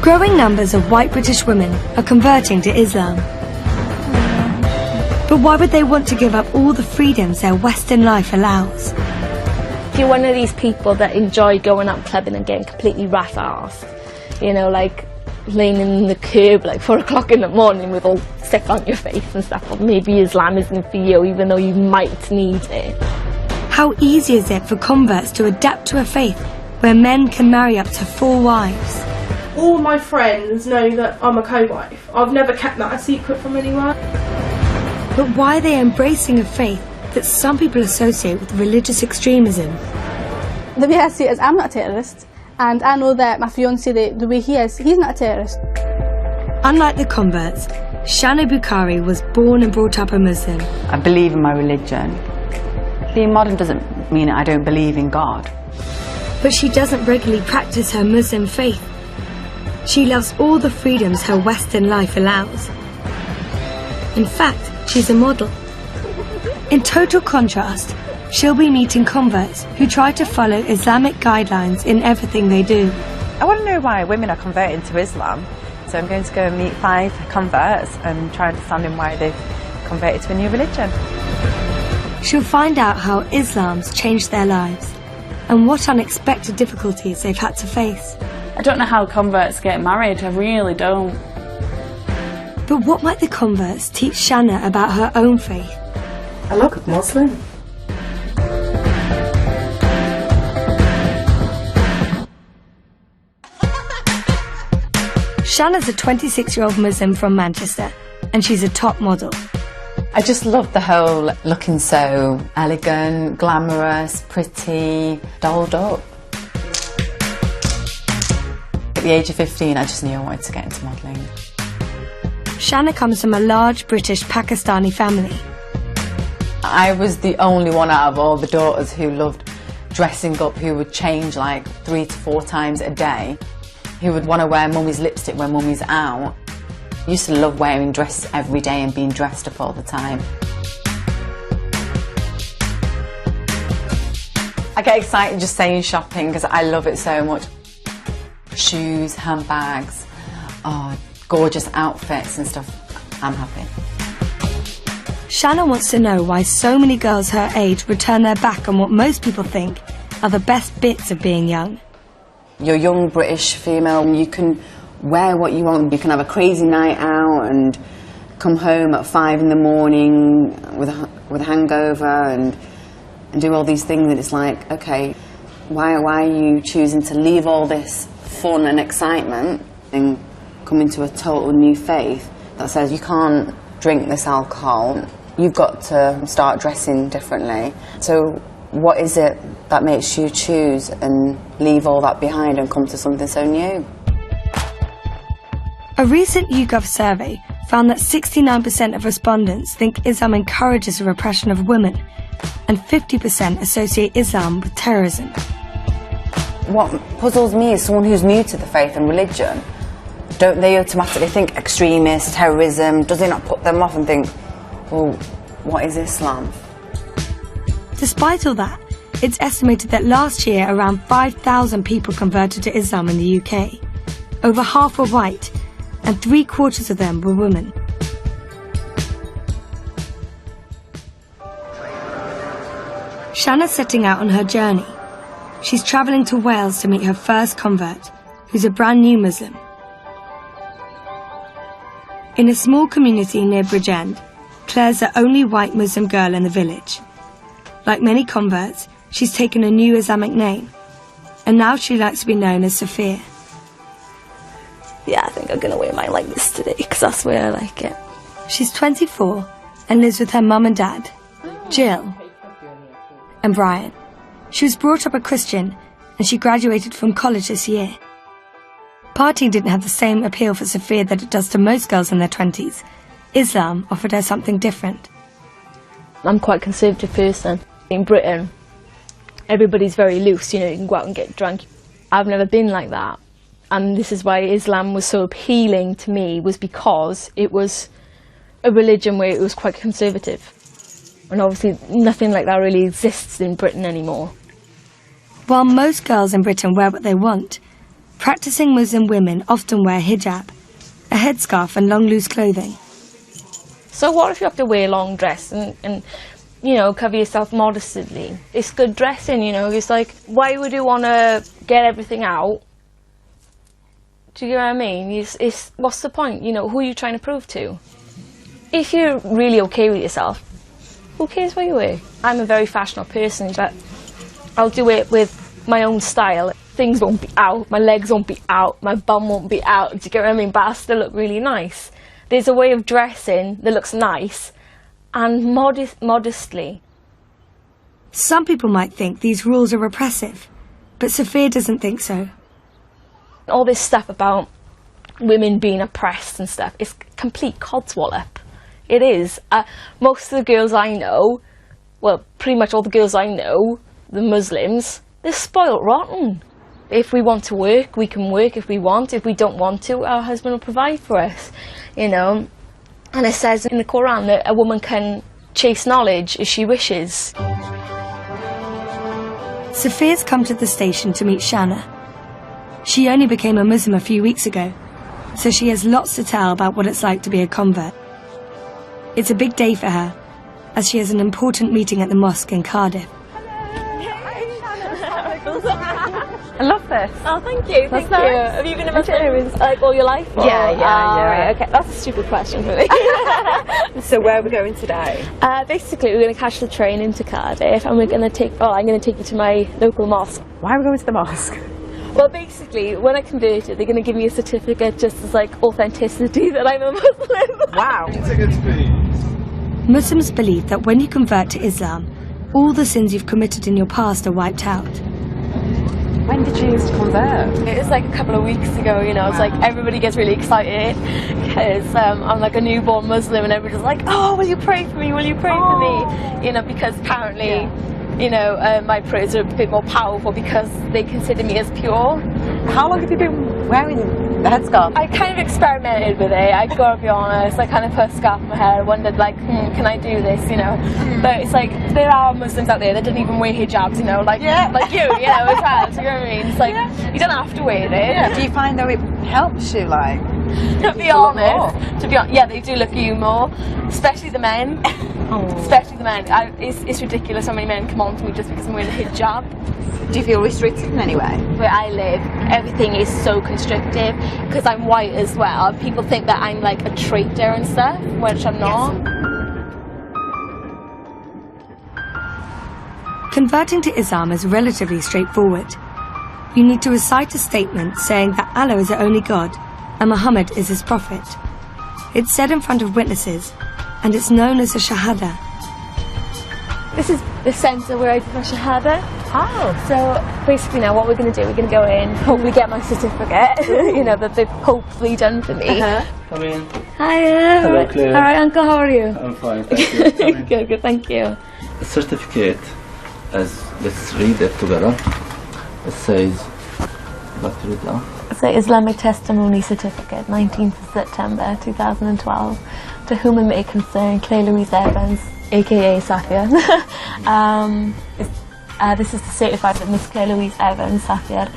Growing numbers of white British women are converting to Islam. But why would they want to give up all the freedoms their Western life allows? If you're one of these people that enjoy going out clubbing and getting completely rat-assed, you know, like laying in the curb like 4 o'clock in the morning with all sick on your face and stuff, well, maybe Islam isn't for you, even though you might need it. How easy is it for converts to adapt to a faith where men can marry up to 4 wives? All my friends know that I'm a co-wife. I've never kept that a secret from anyone. But why are they embracing a faith that some people associate with religious extremism? The way I see it is I'm not a terrorist, and I know that my fiancé, the way he is, he's not a terrorist. Unlike the converts, Shana Bukhari was born and brought up a Muslim. I believe in my religion. Being modern doesn't mean I don't believe in God. But she doesn't regularly practice her Muslim faith. She loves all the freedoms her Western life allows. In fact, she's a model. In total contrast, she'll be meeting converts who try to follow Islamic guidelines in everything they do. I want to know why women are converting to Islam, so I'm going to go and meet 5 converts and try understanding why they've converted to a new religion. She'll find out how Islam's changed their lives and what unexpected difficulties they've had to face. I don't know how converts get married, I really don't. But what might the converts teach Shana about her own faith? I look a Muslim. Shana's a 26-year-old Muslim from Manchester, and she's a top model. I just love the whole looking so elegant, glamorous, pretty, dolled up. At the age of 15, I just knew I wanted to get into modelling. Shana comes from a large British Pakistani family. I was the only one out of all the daughters who loved dressing up, who would change like 3 to 4 times a day, who would want to wear mummy's lipstick when mummy's out. I used to love wearing dresses every day and being dressed up all the time. I get excited just saying shopping because I love it so much. Shoes, handbags, gorgeous outfits and stuff. I'm happy. Shana wants to know why so many girls her age would turn their back on what most people think are the best bits of being young. You're a young British female and you can wear what you want. You can have a crazy night out and come home at 5 in the morning with a hangover and do all these things, and it's like, okay, why are you choosing to leave all this fun and excitement and come into a total new faith that says you can't drink this alcohol, you've got to start dressing differently. So what is it that makes you choose and leave all that behind and come to something so new? A recent YouGov survey found that 69% of respondents think Islam encourages the repression of women, and 50% associate Islam with terrorism. What puzzles me is someone who's new to the faith and religion. Don't they automatically think extremist, terrorism? Does it not put them off and think, well, what is Islam? Despite all that, it's estimated that last year around 5,000 people converted to Islam in the UK. Over half were white, and 3/4 of them were women. Shana's setting out on her journey. She's travelling to Wales to meet her first convert, who's a brand new Muslim. In a small community near Bridgend, Claire's the only white Muslim girl in the village. Like many converts, she's taken a new Islamic name, and now she likes to be known as Sophia. Yeah, I think I'm going to wear mine like this today, because that's the way I like it. She's 24 and lives with her mum and dad, Jill and Brian. She was brought up a Christian, and she graduated from college this year. Partying didn't have the same appeal for Sophia that it does to most girls in their 20s. Islam offered her something different. I'm quite a conservative person. In Britain, everybody's very loose, you know, you can go out and get drunk. I've never been like that. And this is why Islam was so appealing to me, was because it was a religion where it was quite conservative. And obviously nothing like that really exists in Britain anymore. While most girls in Britain wear what they want, Practicing Muslim women often wear hijab, a headscarf and long loose clothing. So what if you have to wear a long dress and you know, cover yourself modestly? It's good dressing, you know. It's like, why would you want to get everything out? Do you get what I mean? It's what's the point? You know, who are you trying to prove to? If you're really okay with yourself, who cares what you wear? I'm a very fashionable person, but I'll do it with my own style. Things won't be out, my legs won't be out, my bum won't be out, do you get what I mean? But I'll still look really nice. There's a way of dressing that looks nice and modestly. Some people might think these rules are repressive, but Sophia doesn't think so. All this stuff about women being oppressed and stuff is complete codswallop. It is. Most of the girls I know, well, pretty much all the girls I know, the Muslims, they're spoiled rotten. If we want to work, we can work if we want. If we don't want to, our husband will provide for us, you know. And it says in the Quran that a woman can chase knowledge as she wishes. Sophia's come to the station to meet Shanna. She only became a Muslim a few weeks ago, so she has lots to tell about what it's like to be a convert. It's a big day for her, as she has an important meeting at the mosque in Cardiff. I love this. Oh, thank you. Thank you. Nice. Have you been a Muslim like all your life? Or? Yeah. Right, okay, that's a stupid question for me. So where are we going today? Basically, we're going to catch the train into Cardiff, and we're going to take. Oh, I'm going to take you to my local mosque. Why are we going to the mosque? Well, basically, when I converted, they're going to give me a certificate just as like authenticity that I'm a Muslim. Wow. Muslims believe that when you convert to Islam, all the sins you've committed in your past are wiped out. When did you convert? It was like a couple of weeks ago, you know. It's like everybody gets really excited because I'm like a newborn Muslim, and everybody's like, oh, will you pray for me? Will you pray for me? You know, because apparently, you know, my prayers are a bit more powerful because they consider me as pure. How long have you been wearing the headscarf? I kind of experimented with it, I gotta be honest. I kind of put a scarf in my hair. I wondered, like, can I do this, you know? But it's like, there are Muslims out there that don't even wear hijabs, you know, like you, you know, as well, do you know what I mean? It's like, you don't have to wear it. Yeah. Do you find though it helps you, like? To be honest, yeah, they do look at you more, especially the men. Especially the men. It's ridiculous how many men come on to me just because I'm wearing a hijab. Do you feel restricted in any way? Where I live, everything is so constrictive because I'm white as well. People think that I'm like a traitor and stuff, which I'm not. Converting to Islam is relatively straightforward. You need to recite a statement saying that Allah is the only God and Muhammad is his prophet. It's said in front of witnesses, and it's known as a shahada. This is the centre where I did my shahada. Oh. So basically now what we're going to do, we're going to go in, hopefully get my certificate, you know, that they've hopefully done for me. Come in. Hiya. Hello, Claire. All right, Uncle, how are you? I'm fine, thank you. Good, thank you. The certificate, let's read it together. It says, what to read now? It's the Islamic Testimony Certificate, 19th of September 2012. To whom it may concern, Claire Louise Evans, aka Safia. This is to certify that Miss Claire Louise Evans, Safia,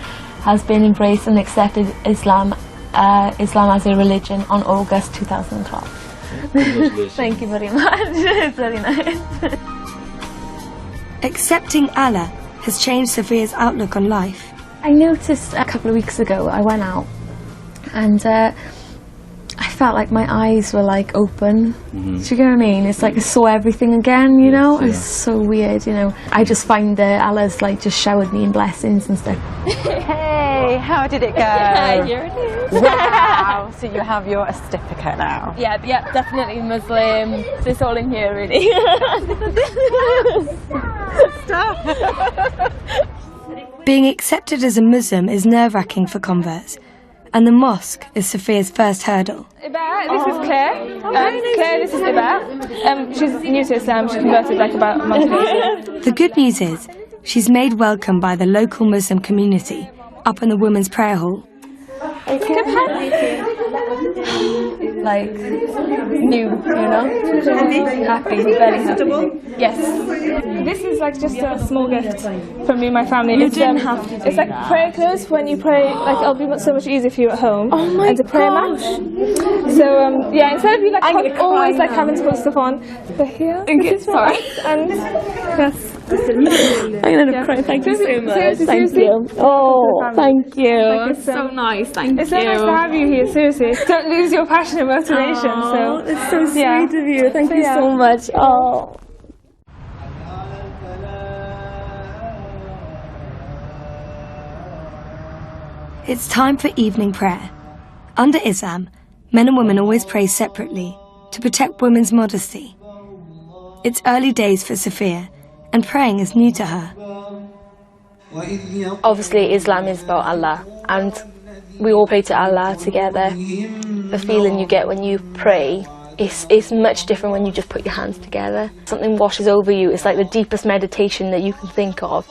has been embraced and accepted Islam as a religion on August 2012. Thank you very much. It's very nice. Accepting Allah has changed Sophia's outlook on life. I noticed a couple of weeks ago, I went out and I felt like my eyes were like open. Do you get what I mean? It's like I saw everything again, you know? It's so weird, you know? I just find that Allah's like just showered me in blessings and stuff. Hey, how did it go? Yeah, here it is. Wow, so you have your certificate now? Yeah, definitely Muslim. It's all in here, really. Being accepted as a Muslim is nerve-wracking for converts, and the mosque is Sophia's first hurdle. This is Claire. Claire, this is Iba. She's new to Islam. She converted like about a month ago. The good news is, she's made welcome by the local Muslim community up in the women's prayer hall. like new, you know. Happy, very happy. Yes. This is like just a small gift from me and my family. You didn't have to do It's like that. prayer clothes. When you pray, like it'll be so much easier for you at home. Oh my and to pray gosh. So yeah, instead of you like I'm gonna always cry like now. having to put stuff on, they're here. Okay, This is sorry. and yes. I'm gonna cry. Thank you so much. Seriously, Thank seriously. you. Oh, thank you. It's so nice. Thank It's you. so nice to have you here. Seriously, don't lose your passion and motivation. Oh, So it's so sweet yeah. of you. Thank you yeah. so much. Oh. It's time for evening prayer. Under Islam, men and women always pray separately to protect women's modesty. It's early days for Sophia, and praying is new to her. Obviously, Islam is about Allah, and we all pray to Allah together. The feeling you get when you pray is much different when you just put your hands together. Something washes over you. It's like the deepest meditation that you can think of.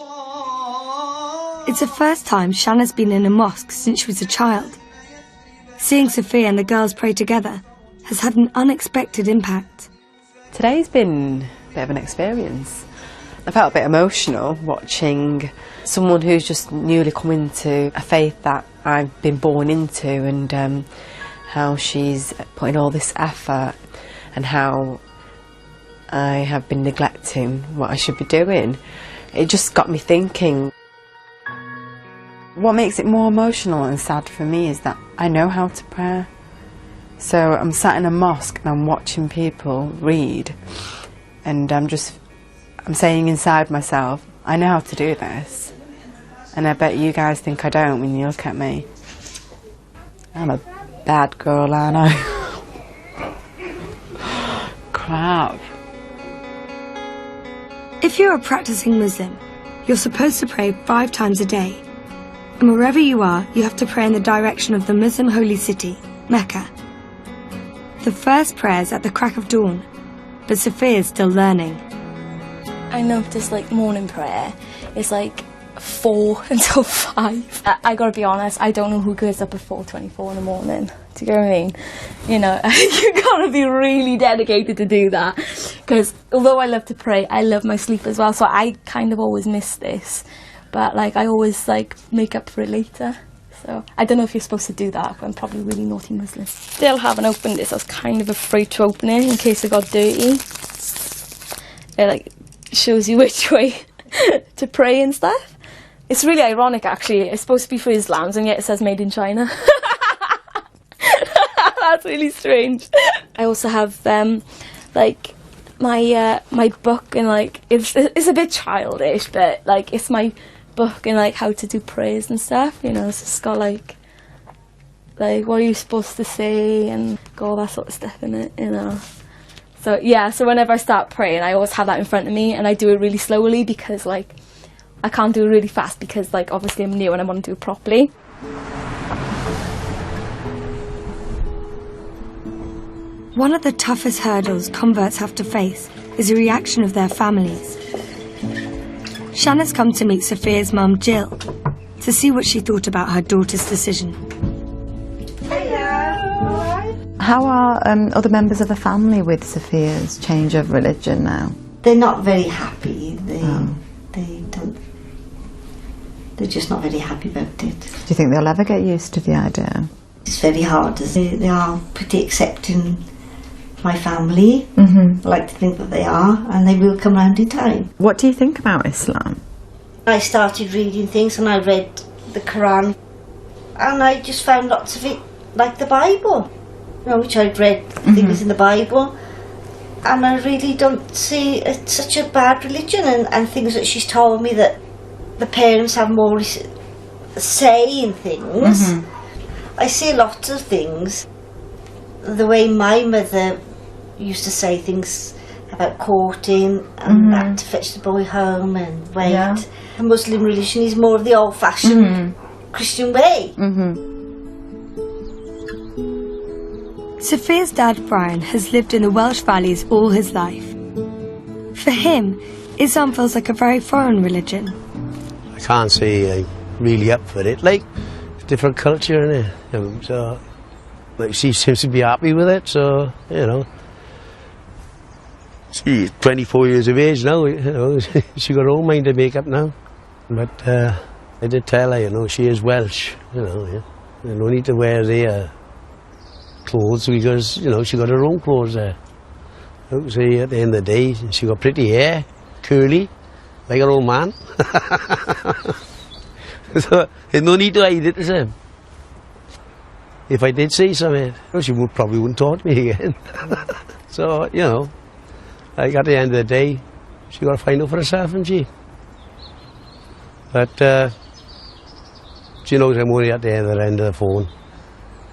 It's the first time Shanna's been in a mosque since she was a child. Seeing Sophia and the girls pray together has had an unexpected impact. Today's been a bit of an experience. I felt a bit emotional watching someone who's just newly come into a faith that I've been born into, and how she's putting all this effort and how I have been neglecting what I should be doing. It just got me thinking. What makes it more emotional and sad for me is that I know how to pray. So I'm sat in a mosque and I'm watching people read, and I'm saying inside myself, I know how to do this. And I bet you guys think I don't when you look at me. I'm a bad girl, aren't I? Crap. If you're a practicing Muslim, you're supposed to pray 5 times a day. And wherever you are, you have to pray in the direction of the Muslim holy city, Mecca. The first prayer is at the crack of dawn, but Sophia is still learning. I know this like morning prayer is like 4 until 5. I gotta be honest, I don't know who goes up at 4:24 in the morning. Do you get what I mean? You know, you gotta be really dedicated to do that. Because although I love to pray, I love my sleep as well. So I kind of always miss this. But like I always like make up for it later. So I don't know if you're supposed to do that. I'm probably a really naughty Muslim. Still haven't opened this. I was kind of afraid to open it in case it got dirty. It like shows you which way to pray and stuff. It's really ironic actually. It's supposed to be for Islams and yet it says made in China. That's really strange. I also have like my book, and like it's a bit childish, but like it's my book and like how to do prayers and stuff, you know. So it's got like what are you supposed to say and all that sort of stuff in it, you know. So yeah, so whenever I start praying, I always have that in front of me, and I do it really slowly because like I can't do it really fast because like obviously I'm new and I want to do it properly. One of the toughest hurdles converts have to face is the reaction of their families. Shanna's come to meet Sophia's mum, Jill, to see what she thought about her daughter's decision. How are other members of the family with Sophia's change of religion now? They're not very happy. They don't. They're just not very happy about it. Do you think they'll ever get used to the idea? It's very hard. They are pretty accepting. My family, I like to think that they are, and they will come round in time. What do you think about Islam? I started reading things and I read the Quran, and I just found lots of it like the Bible, you know, which I'd read things in the Bible, and I really don't see it's such a bad religion, and things that she's told me that the parents have more say in things. I see lots of things. The way my mother used to say things about courting and that to fetch the boy home and wait. Yeah. The Muslim religion is more of the old-fashioned Christian way. Sophia's dad, Brian, has lived in the Welsh Valleys all his life. For him, Islam feels like a very foreign religion. I can't say I'm really up for it. Like, it's a different culture, isn't it? So Like, she seems to be happy with it, so, you know. She's 24 years of age now, you know. She got her own mind to make up now. But I did tell her, you know, she is Welsh, you know. Yeah. You no need to wear their clothes because, you know, she got her own clothes there. You see, at the end of the day, she got pretty hair, curly, like her old man. So there's no need to hide it, is there? If I did say something, she probably wouldn't talk to me again. So, you know, like at the end of the day, she got to find out for herself, hasn't she? But she knows I'm only at the other end of the phone.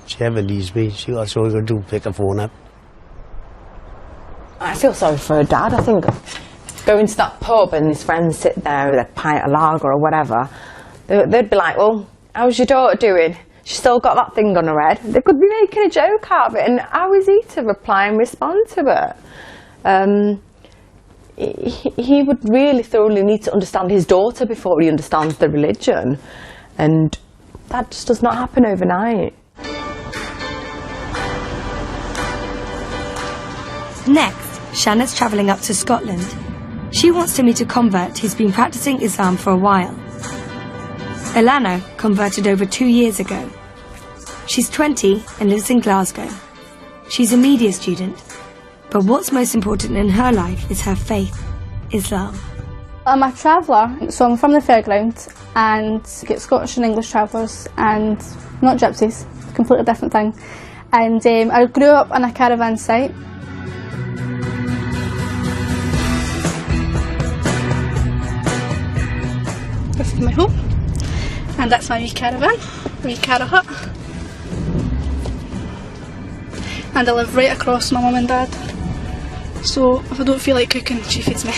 She ever needs me, that's all going to do, pick the phone up. I feel sorry for her dad. I think going to that pub and his friends sit there with a pint of lager or whatever, they'd be like, well, how's your daughter doing? She's still got that thing on her head. They could be making a joke out of it, and how is he to reply and respond to it? He would really thoroughly need to understand his daughter before he understands the religion, and that just does not happen overnight. Next, Shanna's travelling up to Scotland. She wants to meet a convert who's been practising Islam for a while. Ilana converted over 2 years ago. She's 20 and lives in Glasgow. She's a media student, but what's most important in her life is her faith, Islam. I'm a traveller, so I'm from the fairground and get Scottish and English travellers and not gypsies, completely different thing. And I grew up on a caravan site. This is my home, and that's my wee caravan, wee cara hut. And I live right across my mum and dad, so if I don't feel like cooking, she feeds me.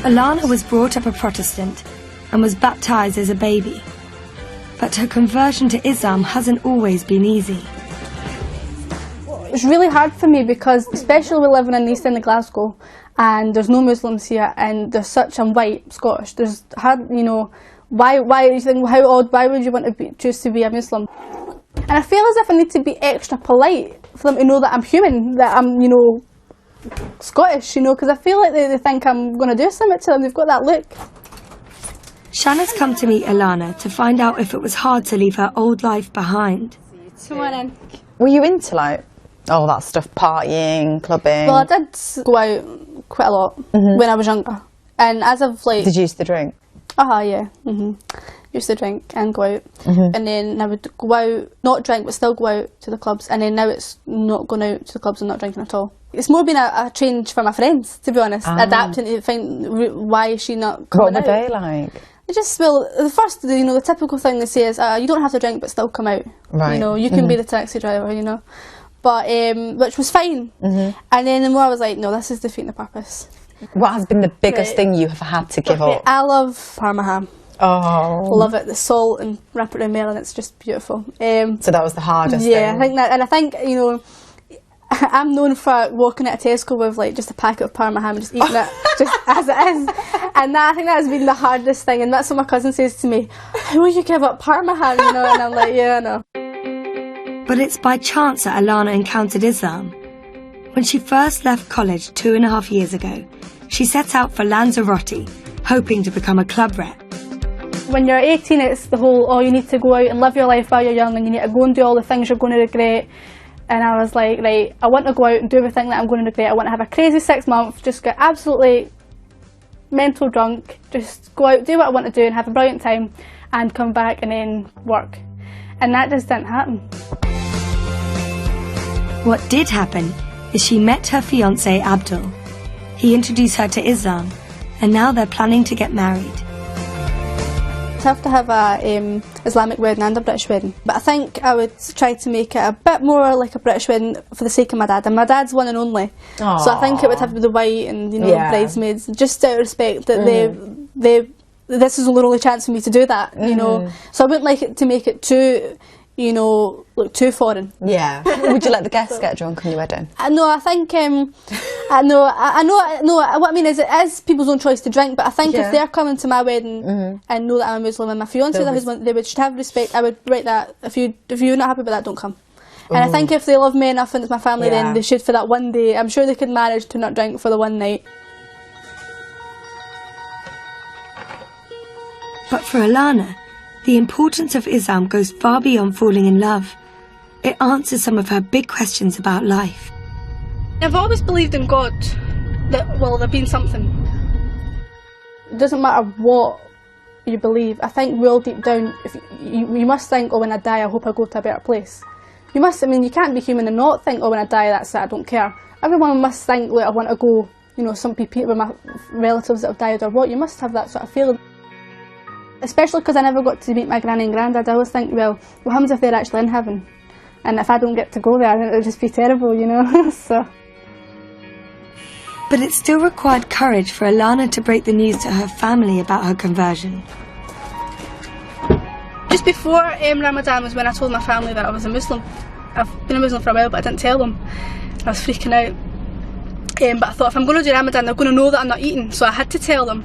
Ilana was brought up a Protestant and was baptised as a baby, but her conversion to Islam hasn't always been easy. It's really hard for me because, especially we're living in the east end of Glasgow, and there's no Muslims here, and there's such a white Scottish. There's hard, you know, why you think, how odd? Why would you want to choose to be a Muslim? And I feel as if I need to be extra polite for them to know that I'm human, that I'm, you know, Scottish, you know, because I feel like they think I'm going to do something to them. They've got that look. Shanna's come to meet Ilana to find out if it was hard to leave her old life behind. Come on in. Were you into like all that stuff, partying, clubbing? Well, I did go out quite a lot when I was younger, and as of like. Did you used to drink? Yeah. Used to drink and go out, and then I would go out, not drink, but still go out to the clubs. And then now it's not going out to the clubs and not drinking at all. It's more been a change for my friends, to be honest, adapting to find why is she not coming out. What were they like? It just, well, the first, you know, the typical thing they say is, you don't have to drink but still come out. Right. You know, you can be the taxi driver, you know. But, which was fine. And then the more I was like, no, this is defeating the purpose. What has been the biggest thing you have had to give up? I love Parma ham. Oh. Love it, the salt, and wrap it around melon, it's just beautiful. So that was the hardest thing? Yeah, I think that, and I think, you know, I'm known for walking at a Tesco with like just a packet of Parma ham and just eating it just as it is. And that, I think that has been the hardest thing, and that's what my cousin says to me, how will you give up Parma ham, you know? And I'm like, yeah, I know. But it's by chance that Ilana encountered Islam. When she first left college 2.5 years ago, she set out for Lanzarote, hoping to become a club rep. When you're 18, it's the whole, oh, you need to go out and live your life while you're young, and you need to go and do all the things you're going to regret. And I was like, right, I want to go out and do everything that I'm going to regret. I want to have a crazy 6 months, just get absolutely mental drunk, just go out, do what I want to do and have a brilliant time and come back and then work. And that just didn't happen. What did happen is she met her fiancé Abdul. He introduced her to Islam, and now they're planning to get married. I have to have a Islamic wedding and a British wedding, but I think I would try to make it a bit more like a British wedding for the sake of my dad, and my dad's one and only. Aww. So I think it would have to be the white and, you know, bridesmaids, just out of respect that this is the only chance for me to do that, you know. So I wouldn't like it to make it too, you know, look too foreign. Yeah. Would you let the guests get drunk on your wedding? No, I think, I know, what I mean is it is people's own choice to drink, but I think if they're coming to my wedding and know that I'm a Muslim and my fiancé is a Muslim, they should have respect. I would write that, if you're not happy with that, don't come. And I think if they love me enough and it's my family, then they should for that one day. I'm sure they could manage to not drink for the one night. But for Alana, the importance of Islam goes far beyond falling in love. It answers some of her big questions about life. I've always believed in God, that, well, there being something. It doesn't matter what you believe. I think real deep down, if you must think, oh, when I die, I hope I go to a better place. You must, I mean, you can't be human and not think, oh, when I die, that's it, I don't care. Everyone must think, like, I want to go, you know, some people with my relatives that have died or what. You must have that sort of feeling. Especially because I never got to meet my granny and granddad. I always think, well, what happens if they're actually in heaven? And if I don't get to go there, it would just be terrible, you know. So. But it still required courage for Alana to break the news to her family about her conversion. Just before Ramadan was when I told my family that I was a Muslim. I've been a Muslim for a while, but I didn't tell them. I was freaking out. But I thought, if I'm going to do Ramadan, they're going to know that I'm not eating, so I had to tell them.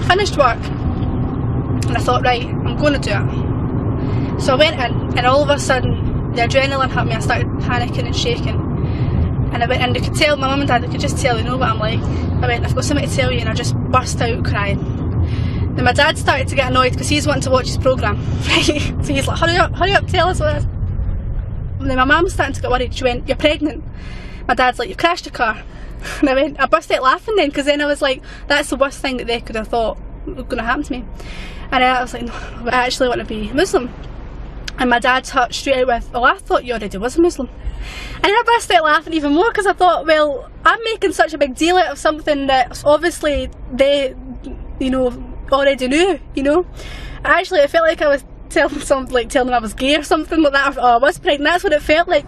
Finished work, and I thought, right, I'm going to do it. So I went in, and all of a sudden, the adrenaline hit me. I started panicking and shaking. And I went in, they could tell, my mum and dad, they could just tell, they know what I'm like. I went, I've got something to tell you, and I just burst out crying. Then my dad started to get annoyed because he's wanting to watch his programme. So he's like, hurry up, tell us what it is. And then my mum's starting to get worried. She went, you're pregnant. My dad's like, you've crashed your car. And I burst out laughing then, because then I was like, that's the worst thing that they could have thought was going to happen to me. And I was like, no, I actually want to be Muslim. And my dad hurt straight out with, oh, I thought you already was a Muslim. And then I burst out laughing even more, because I thought, well, I'm making such a big deal out of something that obviously they, you know, already knew, you know. Actually, it felt like I was telling them I was gay or something like that, or I was pregnant. That's what it felt like.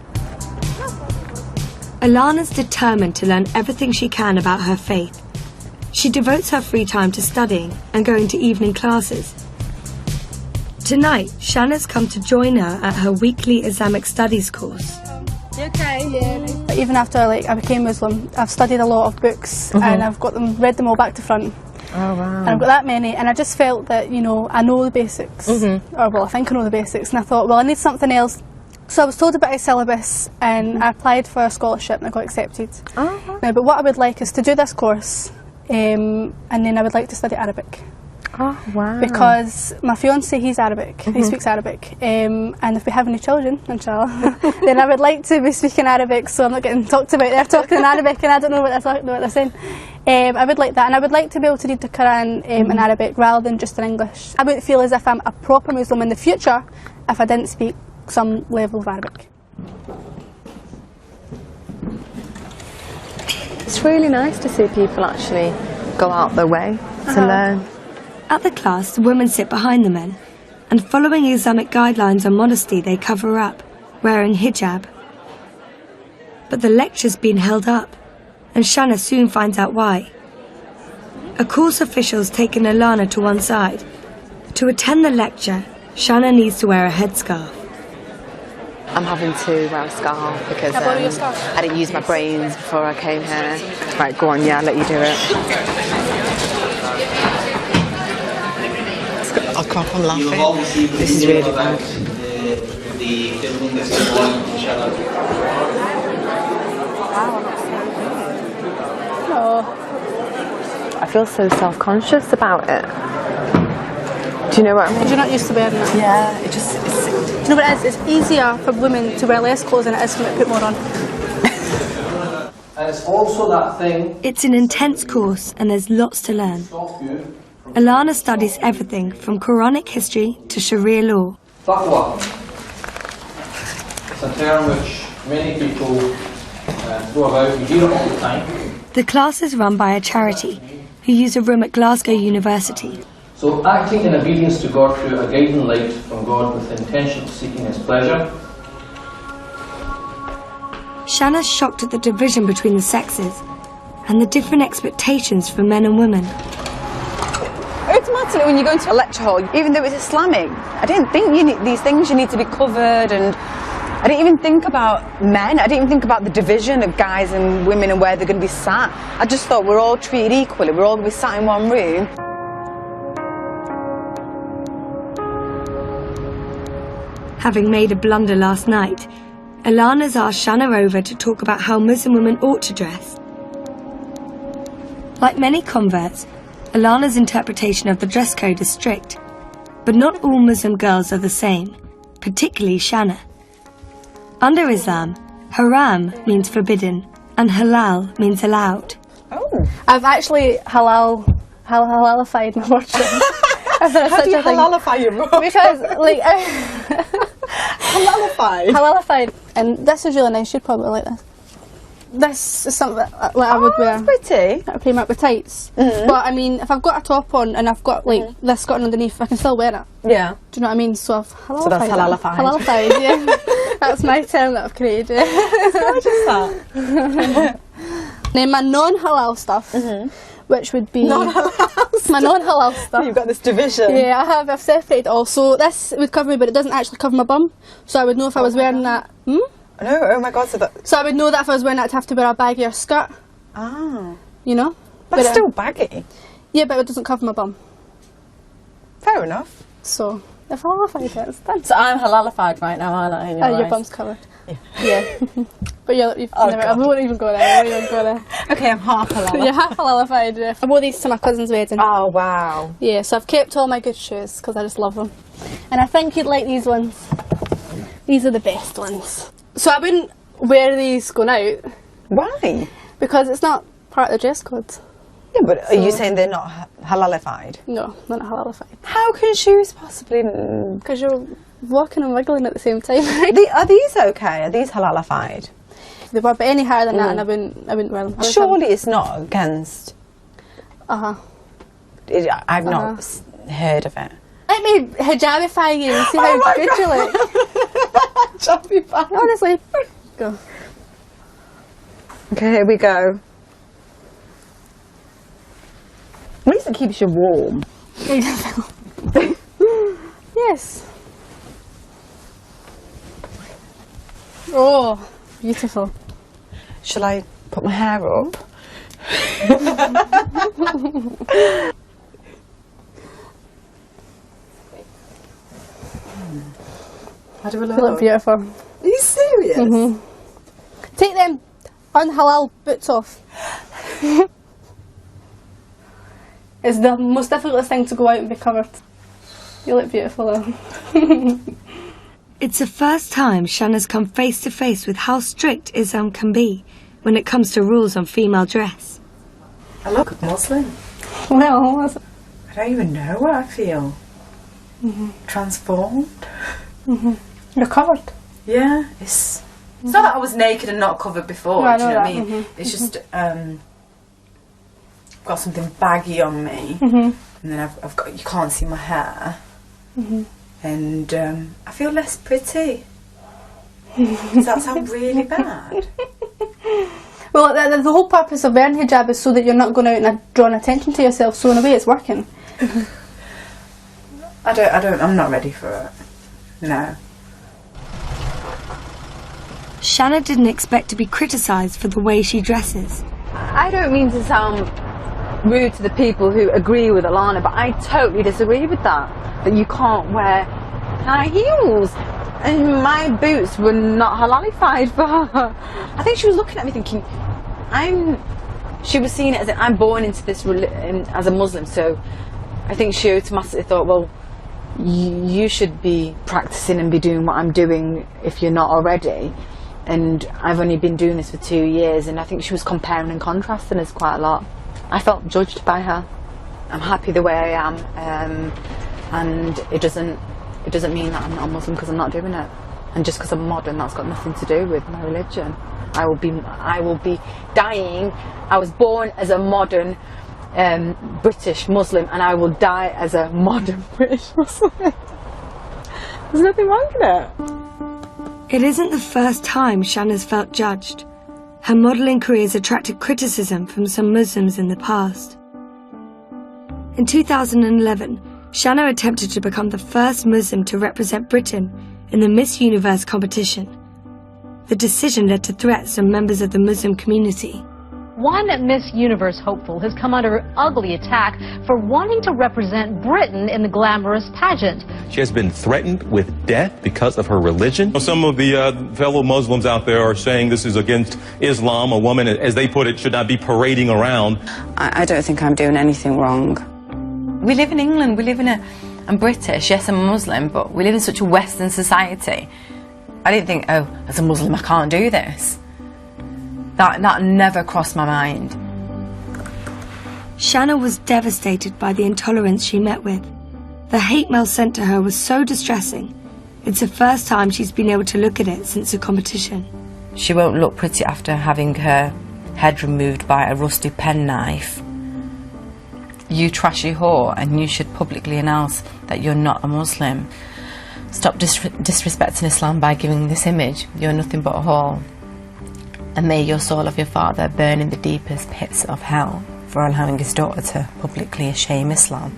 Alana's determined to learn everything she can about her faith. She devotes her free time to studying and going to evening classes. Tonight, Shanna's come to join her at her weekly Islamic studies course. Okay, yeah. But even after I became Muslim, I've studied a lot of books and I've read them all back to front. Oh wow. And I've got that many, and I just felt that, you know, I know the basics. Or well, I think I know the basics, and I thought, well, I need something else. So I was told about a syllabus, and I applied for a scholarship and I got accepted. Now, but what I would like is to do this course, and then I would like to study Arabic. Oh wow. Because my fiancé, he's Arabic, he speaks Arabic, and if we have any children, inshallah, then I would like to be speaking Arabic, so I'm not getting talked about. They're talking in Arabic and I don't know what they're saying. I would like that, and I would like to be able to read the Quran in Arabic rather than just in English. I wouldn't feel as if I'm a proper Muslim in the future if I didn't speak some level of Arabic. It's really nice to see people actually go out their way to learn. At the class, the women sit behind the men, and following Islamic guidelines on modesty, they cover up, wearing hijab. But the lecture's been held up, and Shanna soon finds out why. A course official's taken Alana to one side. To attend the lecture, Shanna needs to wear a headscarf. I'm having to wear a scarf because I didn't use my brains before I came here. Right, go on, yeah, I'll let you do it. I can't, I'm laughing. This is really bad. I feel so self-conscious about it. Do you know what I mean? Because you're not used to wearing it. Yeah, it just... Do you know what it is? It's easier for women to wear less clothes than it is for me to put more on. And it's also that thing... It's an intense course and there's lots to learn. Alana studies everything from Quranic history to Sharia law. Taqwa. It's a term which many people throw about. We hear it all the time. The class is run by a charity who use a room at Glasgow University. So acting in obedience to God through a guiding light from God with the intention of seeking His pleasure. Shanna's shocked at the division between the sexes and the different expectations for men and women. It's automatically when you go into a lecture hall, even though it's Islamic, I didn't think you need these things, you need to be covered, and I didn't even think about men. I didn't even think about the division of guys and women and where they're going to be sat. I just thought we're all treated equally, we're all going to be sat in one room. Having made a blunder last night, Alana's asked Shanna over to talk about how Muslim women ought to dress. Like many converts, Alana's interpretation of the dress code is strict, but not all Muslim girls are the same, particularly Shanna. Under Islam, haram means forbidden and halal means allowed. Oh. I've actually halalified my washroom. How do you halalify your robe? Because, like, Halalified? And this is really nice, you'd probably like this. This is something that I would wear. That's pretty. I came out with tights. But I mean, if I've got a top on and I've got like this got underneath, I can still wear it. Yeah. Do you know what I mean? So I've halalified. So that's halalified. Halalified, yeah. That's my term that I've created. It's gorgeous, that. Then my non-halal stuff, which would be my non-halal stuff. You've got this division. Yeah, I've separated all. So this would cover me, but it doesn't actually cover my bum. So I would know if I was wearing that. No, oh my God, so I would know that if I was wearing that, I'd have to wear a baggier skirt. Ah. You know? That's still baggy. Yeah, but it doesn't cover my bum. Fair enough. So, if I halalified it, it's done. So I'm halalified right now, aren't I? Your bum's covered. Yeah. But you've never, I won't even go there. Okay, I'm half halalified. You're half halalified, yeah. I wore these to my cousin's wedding. Oh, wow. Yeah, so I've kept all my good shoes because I just love them. And I think you'd like these ones. These are the best ones. So I wouldn't wear these going out. Why? Because it's not part of the dress code. Yeah, but are you saying they're not halalified? No, they're not halalified. How can shoes possibly... Because you're walking and wiggling at the same time. Are these okay? Are these halalified? They were, but any higher than that, and I wouldn't wear them. Surely it's not against... I've not heard of it. Let me hijabify you and see how good you look. Hijabify. Honestly. Go. Okay, here we go. At least it keeps you warm. Yes. Oh, beautiful. Shall I put my hair up? How do I look? You look beautiful. Are you serious? Take them unhalal boots off. It's the most difficult thing to go out and be covered. You look beautiful though. It's the first time Shanna's come face to face with how strict Islam can be when it comes to rules on female dress. I look Muslim. Well, I don't even know what I feel. Transformed. You're covered. Yeah, it's not that I was naked and not covered before. No, do you know what I mean? that. It's just got something baggy on me, and then I've got, you can't see my hair, and I feel less pretty. Does that sound really bad? Well, the whole purpose of wearing hijab is so that you're not going out and drawing attention to yourself. So in a way, it's working. I'm not ready for it. No. Shanna didn't expect to be criticised for the way she dresses. I don't mean to sound rude to the people who agree with Alana, but I totally disagree with that you can't wear high heels. And my boots were not halalified for her. I think she was looking at me thinking, she was seeing it as I'm born into this as a Muslim, so I think she automatically thought, well, you should be practicing and be doing what I'm doing if you're not already. And I've only been doing this for 2 years, and I think she was comparing and contrasting us quite a lot. I felt judged by her. I'm happy the way I am, and it doesn't mean that I'm not a Muslim because I'm not doing it. And just because I'm modern, that's got nothing to do with my religion. I will be dying. I was born as a modern British Muslim, and I will die as a modern British Muslim. There's nothing wrong with it. It isn't the first time Shanna's felt judged. Her modelling career has attracted criticism from some Muslims in the past. In 2011, Shanna attempted to become the first Muslim to represent Britain in the Miss Universe competition. The decision led to threats from members of the Muslim community. One Miss Universe hopeful has come under ugly attack for wanting to represent Britain in the glamorous pageant. She has been threatened with death because of her religion. Some of the fellow Muslims out there are saying this is against Islam. A woman, as they put it, should not be parading around. I don't think I'm doing anything wrong. We live in England, we live in I'm British, yes I'm a Muslim, but we live in such a Western society. I didn't think, oh, as a Muslim I can't do this. That never crossed my mind. Shanna was devastated by the intolerance she met with. The hate mail sent to her was so distressing. It's the first time she's been able to look at it since the competition. She won't look pretty after having her head removed by a rusty penknife. You trashy whore, and you should publicly announce that you're not a Muslim. Stop disrespecting Islam by giving this image. You're nothing but a whore. And may your soul of your father burn in the deepest pits of hell for allowing his daughter to publicly shame Islam.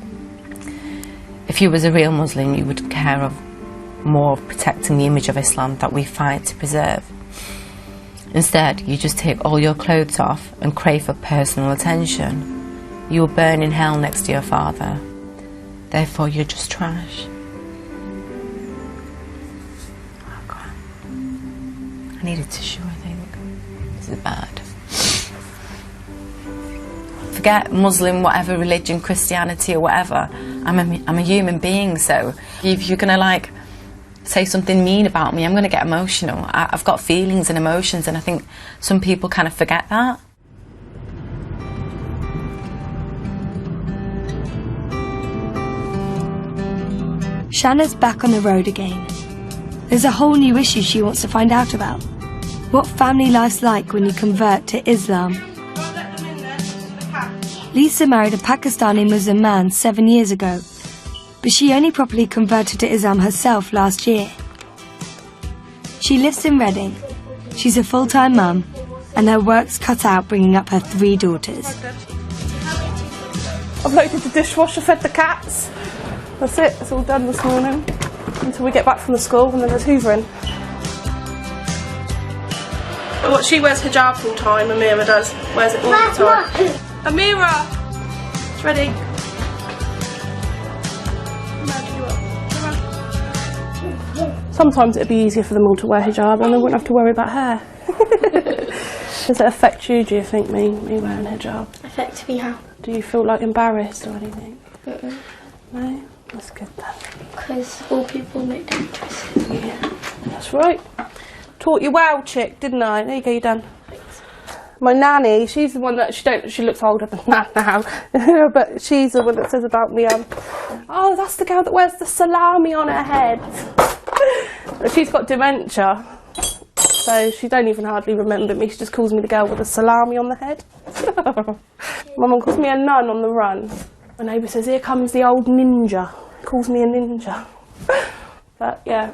If you was a real Muslim, you would care more of protecting the image of Islam that we fight to preserve. Instead, you just take all your clothes off and crave for personal attention. You will burn in hell next to your father. Therefore, you're just trash. Oh, God. I need a tissue, I think. This is bad. Forget Muslim, whatever religion, Christianity or whatever. I'm a human being, so if you're gonna like say something mean about me, I'm gonna get emotional. I've got feelings and emotions, and I think some people kind of forget that. Shanna's back on the road again. There's a whole new issue she wants to find out about. What family life's like when you convert to Islam. Lisa married a Pakistani Muslim man 7 years ago, but she only properly converted to Islam herself last year. She lives in Reading. She's a full-time mum, and her work's cut out bringing up her 3 daughters. I've loaded the dishwasher, fed the cats. That's it, it's all done this morning. Until we get back from the school, and then there's hoovering. Well, she wears hijab full time, Amira does. Wears it all the time. Amira! It's ready. Sometimes it'd be easier for them all to wear hijab and they wouldn't have to worry about hair. Does it affect you, do you think, me wearing hijab? Affect me how? Do you feel like embarrassed or anything? Mm-mm. No? That's good then. Because all people look dangerous. Yeah, that's right. Taught you well, chick, didn't I? There you go, you're done. Thanks. My nanny, she's the one that she looks older than that now, but she's the one that says about me, oh, that's the girl that wears the salami on her head. But she's got dementia, so she don't even hardly remember me. She just calls me the girl with the salami on the head. My mum calls me a nun on the run. My neighbour says, here comes the old ninja. Calls me a ninja. But yeah,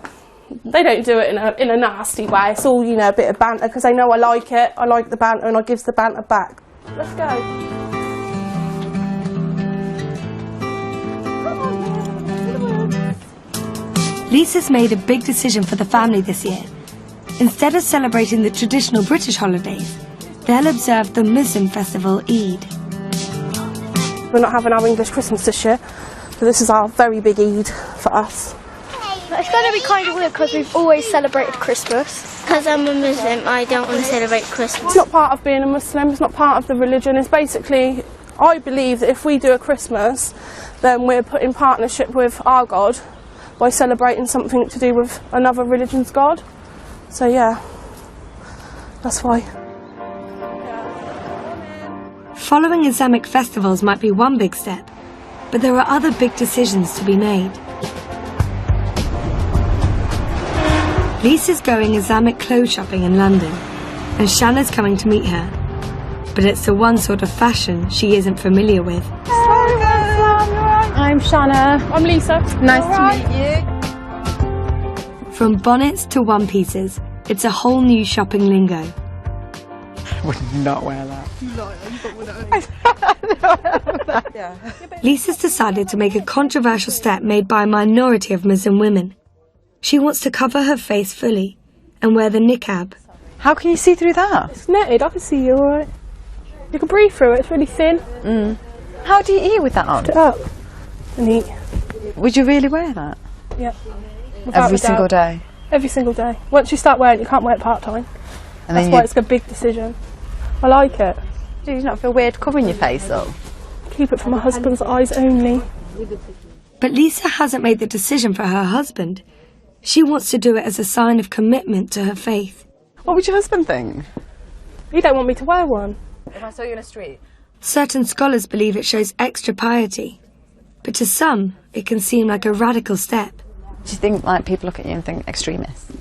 they don't do it in a nasty way. It's all, you know, a bit of banter because they know I like it. I like the banter and I gives the banter back. Let's go. Lisa's made a big decision for the family this year. Instead of celebrating the traditional British holidays, they'll observe the Muslim festival Eid. We're not having our English Christmas this year, so this is our very big Eid for us. It's going to be kind of weird because we've always celebrated Christmas. Because I'm a Muslim, I don't want to celebrate Christmas. It's not part of being a Muslim, it's not part of the religion. It's basically, I believe that if we do a Christmas, then we're put in partnership with our God by celebrating something to do with another religion's God. So yeah, that's why. Following Islamic festivals might be one big step, but there are other big decisions to be made. Lisa's going Islamic clothes shopping in London, and Shanna's coming to meet her. But it's the one sort of fashion she isn't familiar with. I'm Shanna. I'm Lisa. Nice to meet you. From bonnets to one-pieces, it's a whole new shopping lingo. I would not wear that. I Lisa's decided to make a controversial step made by a minority of Muslim women. She wants to cover her face fully and wear the niqab. How can you see through that? It's netted, I can see you alright. You can breathe through it, it's really thin. How do you eat with that on? Lift it up and eat. Would you really wear that? Yeah. Every single day? Every single day. Once you start wearing it, you can't wear it part-time. And That's why it's a big decision. I like it. Do you not feel weird covering your face up? Keep it from my husband's eyes only. But Lisa hasn't made the decision for her husband. She wants to do it as a sign of commitment to her faith. What would your husband think? He don't want me to wear one. If I saw you in the street? Certain scholars believe it shows extra piety, but to some, it can seem like a radical step. Do you think like people look at you and think extremist?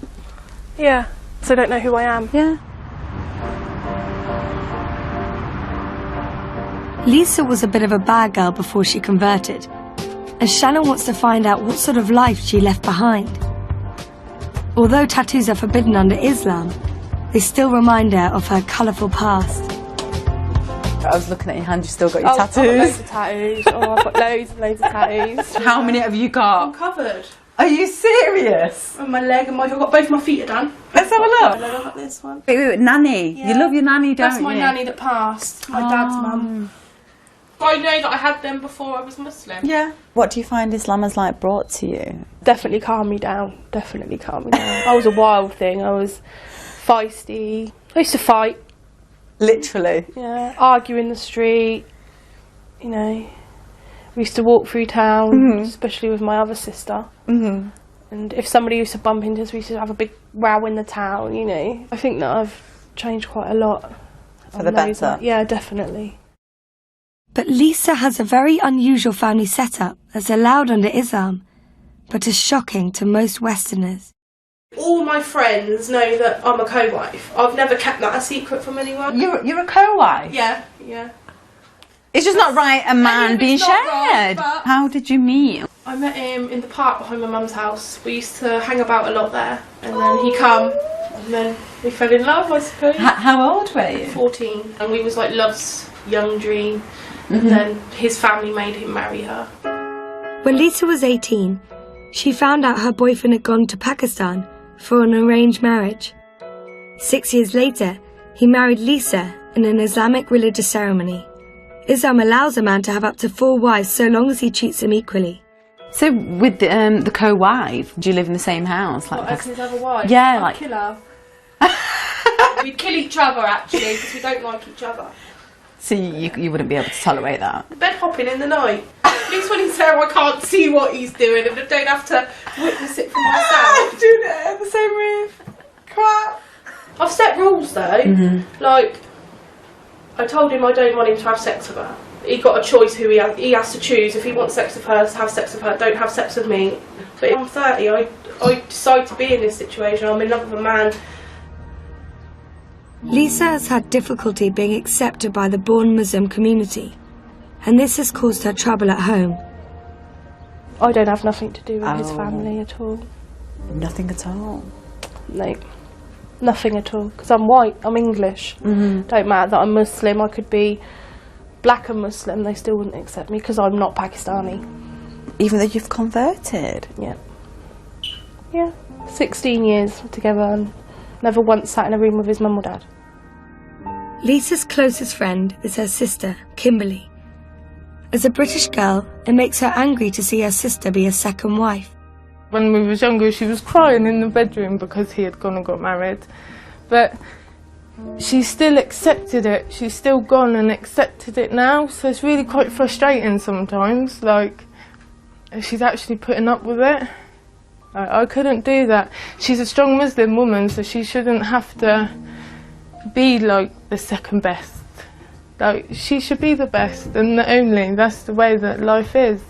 Yeah, so they don't know who I am. Yeah. Lisa was a bit of a bad girl before she converted, and Shannon wants to find out what sort of life she left behind. Although tattoos are forbidden under Islam, they still remind her of her colourful past. I was looking at your hand, you still got your tattoos? I've got loads of tattoos. I've got loads and loads of tattoos. How many have you got? I'm covered. Are you serious? On my leg and I've got both my feet are done. Let's have a look. I've got this one. Wait, nanny. Yeah. You love your nanny, don't you? That's my nanny that passed. My dad's mum. I know that I had them before I was Muslim. Yeah. What do you find Islam has like brought to you? Definitely calmed me down. Definitely calmed me down. I was a wild thing. I was feisty. I used to fight. Literally? Yeah. Argue in the street. You know. We used to walk through town, especially with my other sister. And if somebody used to bump into us, we used to have a big row in the town, you know. I think that I've changed quite a lot. For the better? Yeah, definitely. But Lisa has a very unusual family setup that's allowed under Islam, but is shocking to most Westerners. All my friends know that I'm a co-wife. I've never kept that a secret from anyone. You're a co-wife? Yeah, yeah. It's just not right a man being shared. Right, How did you meet? I met him in the park behind my mum's house. We used to hang about a lot there. And then he come, and then we fell in love, I suppose. How old were you? 14. And we was like love's young dream. And then his family made him marry her. When Lisa was 18, she found out her boyfriend had gone to Pakistan for an arranged marriage. 6 years later, he married Lisa in an Islamic religious ceremony. Islam allows a man to have up to 4 wives so long as he treats them equally. So with the co-wife, do you live in the same house? Like as his other wife? Yeah, I'd kill her. We'd kill each other actually because we don't like each other. So you wouldn't be able to tolerate that? Bed hopping in the night. At least when he's there I can't see what he's doing and I don't have to witness it for myself. Doing it in the same room. Crap. I've set rules though. Like, I told him I don't want him to have sex with her. He got a choice who he has to choose. If he wants sex with her, have sex with her. Don't have sex with me. But I'm 30. I decide to be in this situation. I'm in love with a man. Lisa has had difficulty being accepted by the born Muslim community, and this has caused her trouble at home. I don't have nothing to do with his family at all. Nothing at all? No, nothing at all. Because I'm white, I'm English. Don't matter that I'm Muslim, I could be black and Muslim, they still wouldn't accept me because I'm not Pakistani. Even though you've converted? Yeah. Yeah, 16 years together and never once sat in a room with his mum or dad. Lisa's closest friend is her sister, Kimberly. As a British girl, it makes her angry to see her sister be a second wife. When we was younger, she was crying in the bedroom because he had gone and got married. But she still accepted it. She's still gone and accepted it now. So it's really quite frustrating sometimes. Like, she's actually putting up with it. I couldn't do that. She's a strong Muslim woman, so she shouldn't have to be like the second best. Like, she should be the best and the only. That's the way that life is.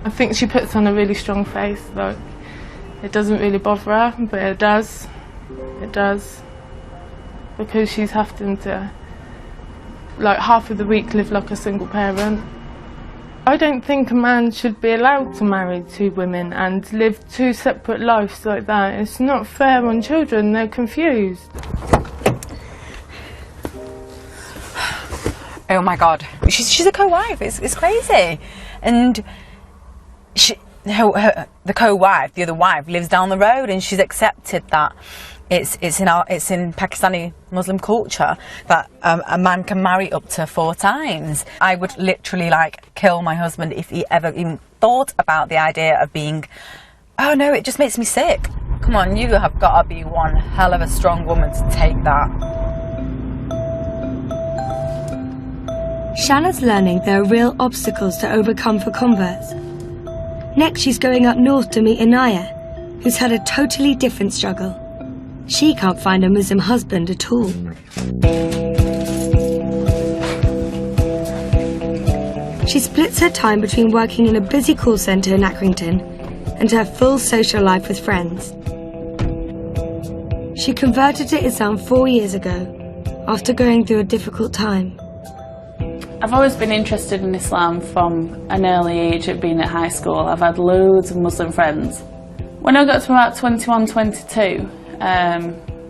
I think she puts on a really strong face. Like, it doesn't really bother her, but it does. It does. Because she's having to, like, half of the week live like a single parent. I don't think a man should be allowed to marry 2 women and live 2 separate lives like that. It's not fair on children, they're confused. Oh my God, she's a co-wife. It's crazy, and the co-wife, the other wife, lives down the road, and she's accepted that it's in Pakistani Muslim culture that a man can marry up to 4 times. I would literally like kill my husband if he ever even thought about the idea of being. Oh no, it just makes me sick. Come on, you have got to be one hell of a strong woman to take that. Shanna's learning there are real obstacles to overcome for converts. Next, she's going up north to meet Anaya, who's had a totally different struggle. She can't find a Muslim husband at all. She splits her time between working in a busy call centre in Accrington and her full social life with friends. She converted to Islam 4 years ago, after going through a difficult time. I've always been interested in Islam from an early age of being at high school. I've had loads of Muslim friends. When I got to about 21, 22, I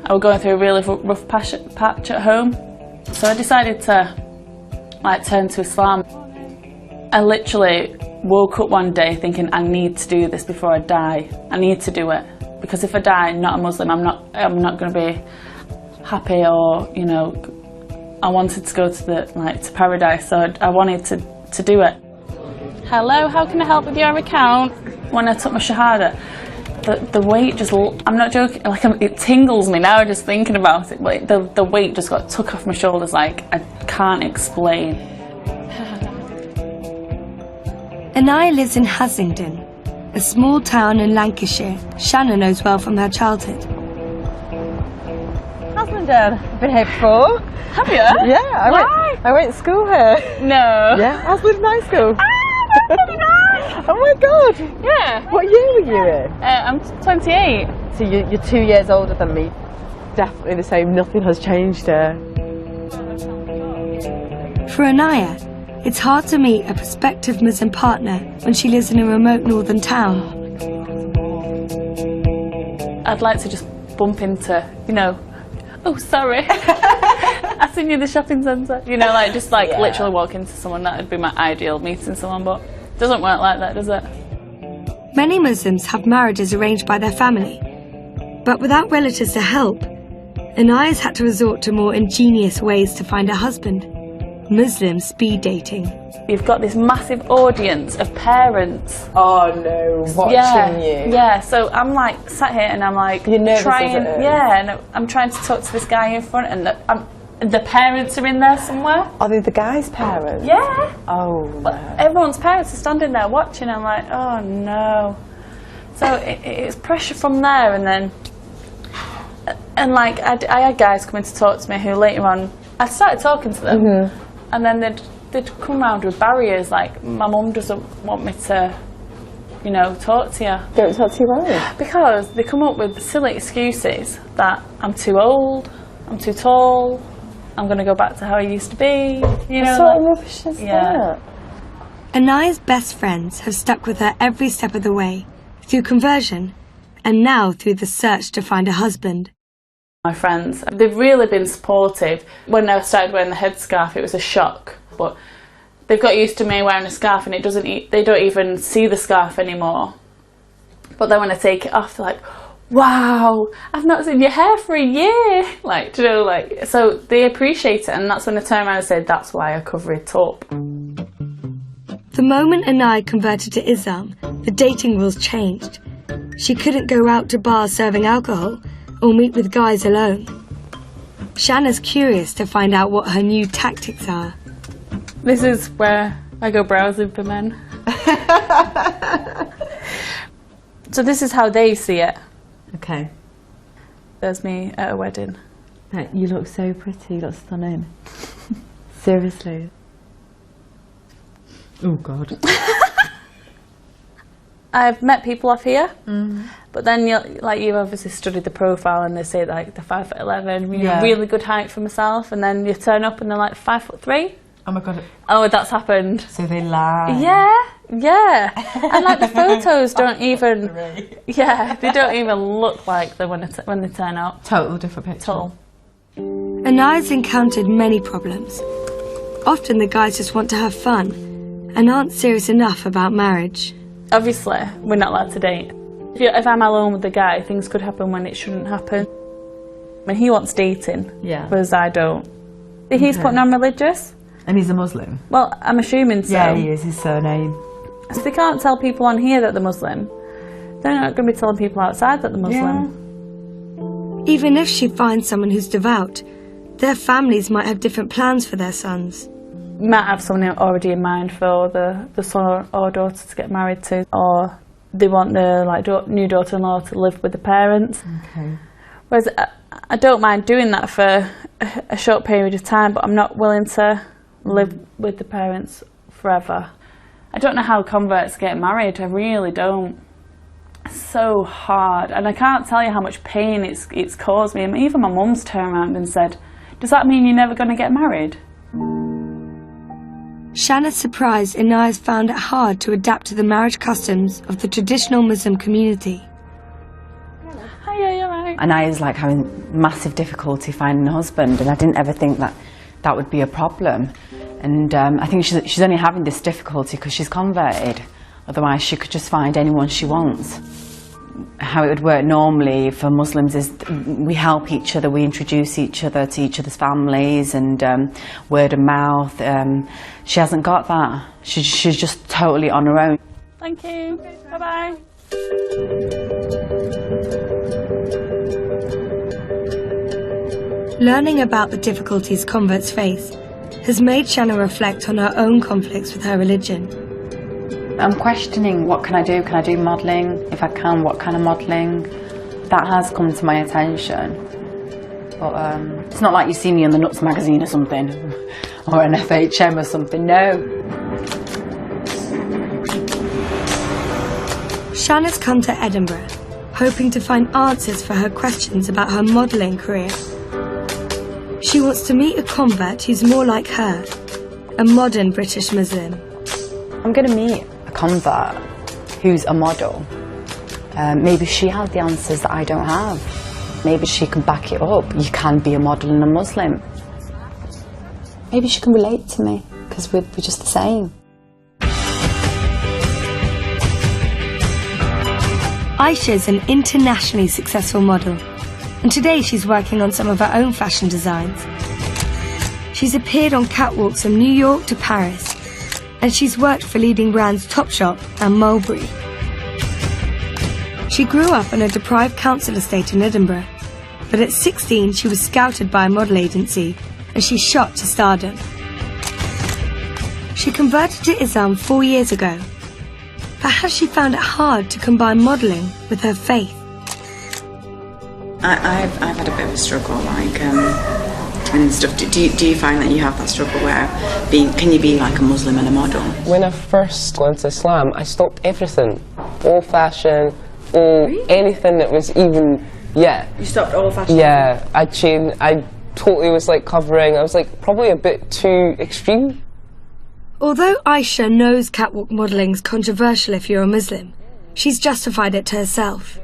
was going through a really rough patch at home. So I decided to turn to Islam. I literally woke up one day thinking, I need to do this before I die. I need to do it. Because if I die not a Muslim, I'm not going to be happy, or, you know, I wanted to go to paradise, so I wanted to do it. Hello, how can I help with your account? When I took my Shahada, the weight just, I'm not joking, it tingles me now just thinking about it. Like the weight just got took off my shoulders, like I can't explain. Anaya lives in Haslingden, a small town in Lancashire Shanna knows well from her childhood. Haslingden, I've been here before. Have you? Yeah, I went to school here. No. Yeah, Haslingden High School. Ah, that's really nice. Oh my God. Yeah. What year were you in? I'm 28. So you're 2 years older than me. Definitely the same, nothing has changed here. For Anaya, it's hard to meet a prospective Muslim partner when she lives in a remote northern town. I'd like to just bump into, you know, oh sorry, I seen you in the shopping centre. You know, literally walk into someone. That would be my ideal, meeting someone, but it doesn't work like that, does it? Many Muslims have marriages arranged by their family, but without relatives to help, Anaya's had to resort to more ingenious ways to find a husband. Muslim speed dating. You've got this massive audience of parents. Oh no, watching you. Yeah, so I'm like sat here and I'm like trying, and I'm trying to talk to this guy in front, and the parents are in there somewhere. Are they the guy's parents? Yeah. Oh no. Everyone's parents are standing there watching. I'm like, oh no. So it's pressure from there, and like I had guys coming to talk to me who later on I started talking to them. And then they'd come round with barriers, like, my mum doesn't want me to, you know, talk to you. Don't talk to you why? Because they come up with silly excuses that I'm too old, I'm too tall, I'm going to go back to how I used to be. You know, what sort of rubbish is that? Anaya's best friends have stuck with her every step of the way, through conversion, and now through the search to find a husband. My friends, they've really been supportive. When I started wearing the headscarf, it was a shock, but they've got used to me wearing a scarf, and they don't even see the scarf anymore. But then when I take it off, they're like, wow, I've not seen your hair for a year. Like, you know, like, so they appreciate it, and that's when I turned around and said, that's why I cover it up. The moment Anaya converted to Islam, the dating rules changed. She couldn't go out to bars serving alcohol, or meet with guys alone. Shanna's curious to find out what her new tactics are. This is where I go browsing for men. So this is how they see it. Okay. There's me at a wedding. You look so pretty, you look stunning. Seriously. Oh God. I've met people off here, but then you obviously studied the profile, and they say like they're 5'11", you know, really good height for myself, and then you turn up and they're like 5'3". Oh my God. Oh, that's happened. So they lie. Yeah. And like the photos don't even. Yeah, they don't even look like they when they turn up. Total different picture. Total. Anaya's encountered many problems. Often the guys just want to have fun and aren't serious enough about marriage. Obviously, we're not allowed to date. If I'm alone with the guy, things could happen when it shouldn't happen. I mean, he wants dating, whereas I don't. He's putting on religious. And he's a Muslim? Well, I'm assuming so. Yeah, he is, his surname. So they can't tell people on here that they're Muslim. They're not going to be telling people outside that they're Muslim. Even if she finds someone who's devout, their families might have different plans for their sons. Might have someone already in mind for the son or daughter to get married to, or they want their new daughter-in-law to live with the parents. Okay. Whereas I don't mind doing that for a short period of time, but I'm not willing to live with the parents forever. I don't know how converts get married, I really don't. It's so hard, and I can't tell you how much pain it's caused me. Even my mum's turned around and said, "Does that mean you're never going to get married?" Shanna's surprised Inaya's found it hard to adapt to the marriage customs of the traditional Muslim community. Hiya, you're right. Inaya's like having massive difficulty finding a husband, and I didn't ever think that would be a problem. And I think she's only having this difficulty because she's converted. Otherwise she could just find anyone she wants. How it would work normally for Muslims is we help each other, we introduce each other to each other's families, and word of mouth. She hasn't got that. She's just totally on her own. Thank you. Bye-bye. Learning about the difficulties converts face has made Shanna reflect on her own conflicts with her religion. I'm questioning, what can I do? Can I do modelling? If I can, what kind of modelling? That has come to my attention. But it's not like you see me in the Nuts magazine or something, or an FHM or something, no. Shanna's come to Edinburgh, hoping to find answers for her questions about her modelling career. She wants to meet a convert who's more like her, a modern British Muslim. I'm going to meet a convert who's a model. Maybe she has the answers that I don't have. Maybe she can back it up. You can be a model and a Muslim. Maybe she can relate to me, because we're just the same. Aisha's an internationally successful model, and today she's working on some of her own fashion designs. She's appeared on catwalks from New York to Paris, and she's worked for leading brands Topshop and Mulberry. She grew up on a deprived council estate in Edinburgh, but at 16 she was scouted by a model agency and she shot to stardom. She converted to Islam 4 years ago, but has she found it hard to combine modelling with her faith? I've had a bit of a struggle, and stuff. Do you find that you have that struggle where can you be like a Muslim and a model? When I first went to Islam, I stopped everything, all fashion, anything that was even, You stopped all fashion? Yeah, I changed. I totally was like covering. I was like probably a bit too extreme. Although Aisha knows catwalk modelling's controversial if you're a Muslim, she's justified it to herself.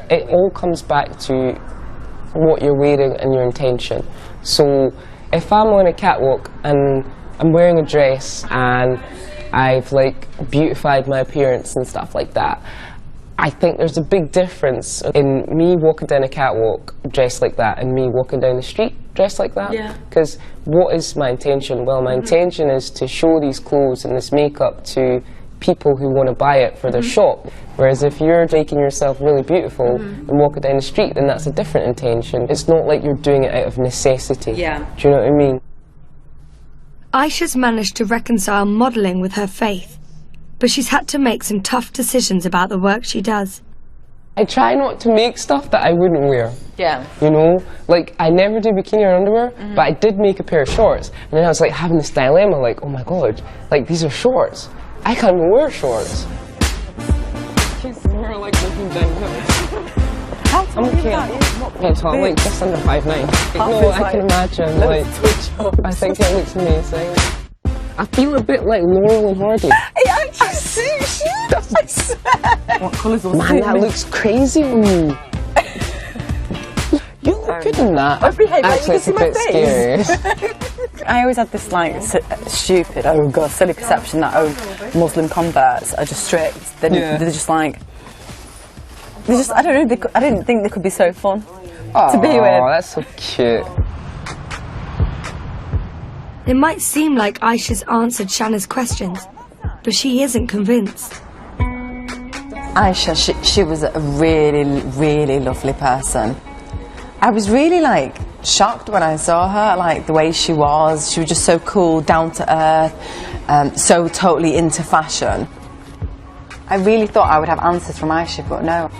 It all comes back to what you're wearing and your intention. So if I'm on a catwalk and I'm wearing a dress and I've like beautified my appearance and stuff like that, I think there's a big difference in me walking down a catwalk dressed like that and me walking down the street dressed like that. Because what is my intention? Well, my intention is to show these clothes and this makeup to people who want to buy it for their shop. Whereas if you're making yourself really beautiful and walking down the street, then that's a different intention. It's not like you're doing it out of necessity. Do you know what I mean? Aisha's managed to reconcile modelling with her faith, but she's had to make some tough decisions about the work she does. I try not to make stuff that I wouldn't wear. You know, like I never do bikini or underwear, but I did make a pair of shorts. And then I was like having this dilemma, like, oh my god, like these are shorts. I can't even wear shorts. Kids more like looking down. I'm okay, tall, like just under 5'9". No, I can imagine, like, I think it looks amazing. I feel a bit like Laurel and Hardy. It actually suits you, I swear. What colours will Man, that looks crazy on you. You look good in that. Actually, it's a bit scary. I always had this like stupid, oh god, silly perception that Muslim converts are just strict. They're just like, I don't know. I didn't think they could be so fun to be with. Oh, that's so cute. It might seem like Aisha's answered Shanna's questions, but she isn't convinced. Aisha, she was a really, really lovely person. I was really like shocked when I saw her, like the way she was. She was just so cool, down to earth, so totally into fashion. I really thought I would have answers from Aisha, but no.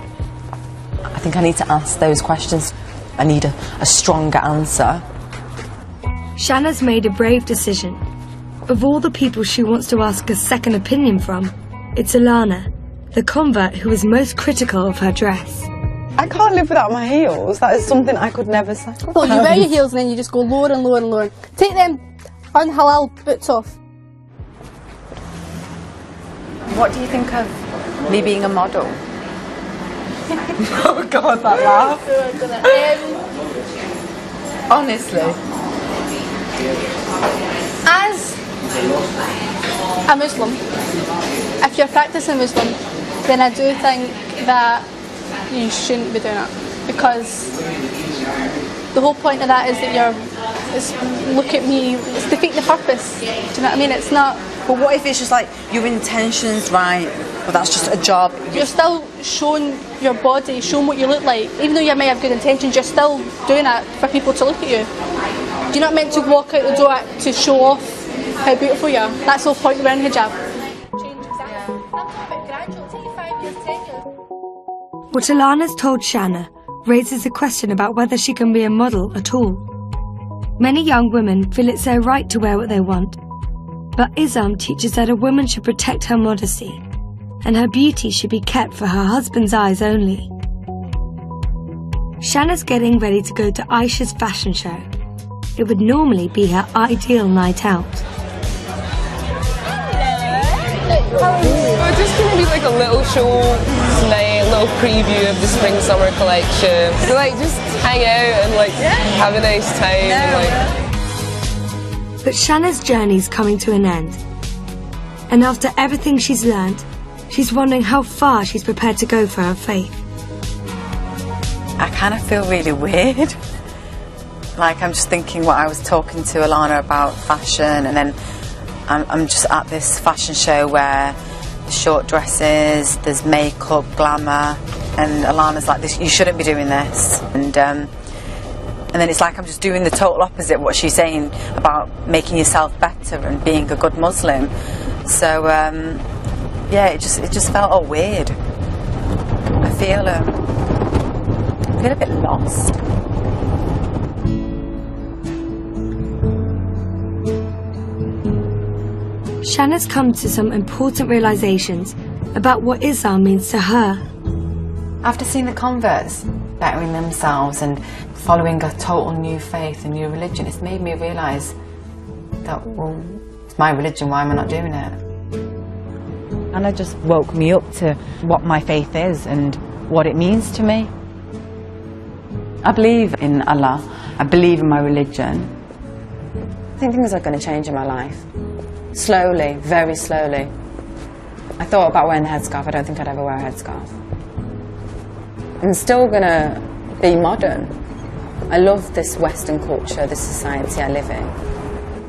I think I need to ask those questions. I need a stronger answer. Shanna's made a brave decision. Of all the people she wants to ask a second opinion from, it's Alana, the convert who is most critical of her dress. I can't live without my heels. That is something I could never sacrifice. Well, you wear your heels and then you just go lower and lower and lower. Take them unhalal boots off. What do you think of me being a model? Oh God, that laugh. Honestly. As a Muslim, if you're practicing Muslim, then I do think that you shouldn't be doing it, because the whole point of that is that it's look at me, it's defeating the purpose. Do you know what I mean? It's not. But what if it's just like your intentions right, but that's just a job? You're still showing your body, showing what you look like. Even though you may have good intentions, you're still doing it for people to look at you. You're not meant to walk out the door to show off how beautiful you are. That's the whole point of wearing hijab. What Alana's told Shanna raises a question about whether she can be a model at all. Many young women feel it's their right to wear what they want, but Islam teaches that a woman should protect her modesty, and her beauty should be kept for her husband's eyes only. Shanna's getting ready to go to Aisha's fashion show. It would normally be her ideal night out. We're just going to be like a little show tonight, a little preview of the spring-summer collection. So like just hang out and like have a nice time. But Shanna's journey's coming to an end. And after everything she's learned, she's wondering how far she's prepared to go for her faith. I kind of feel really weird. Like I'm just thinking what I was talking to Alana about fashion, and then I'm just at this fashion show where there's short dresses, there's makeup, glamour, and Alana's like, "This, you shouldn't be doing this." And then it's like I'm just doing the total opposite of what she's saying about making yourself better and being a good Muslim. So yeah, it just felt all weird. I feel a bit lost. Shanna's come to some important realizations about what Islam means to her. After seeing the converts bettering themselves and following a total new faith, a new religion, it's made me realise that, well, it's my religion, why am I not doing it? And it just woke me up to what my faith is and what it means to me. I believe in Allah, I believe in my religion. I think things are going to change in my life. Slowly, very slowly. I thought about wearing a headscarf. I don't think I'd ever wear a headscarf. I'm still going to be modern. I love this Western culture, this society I live in.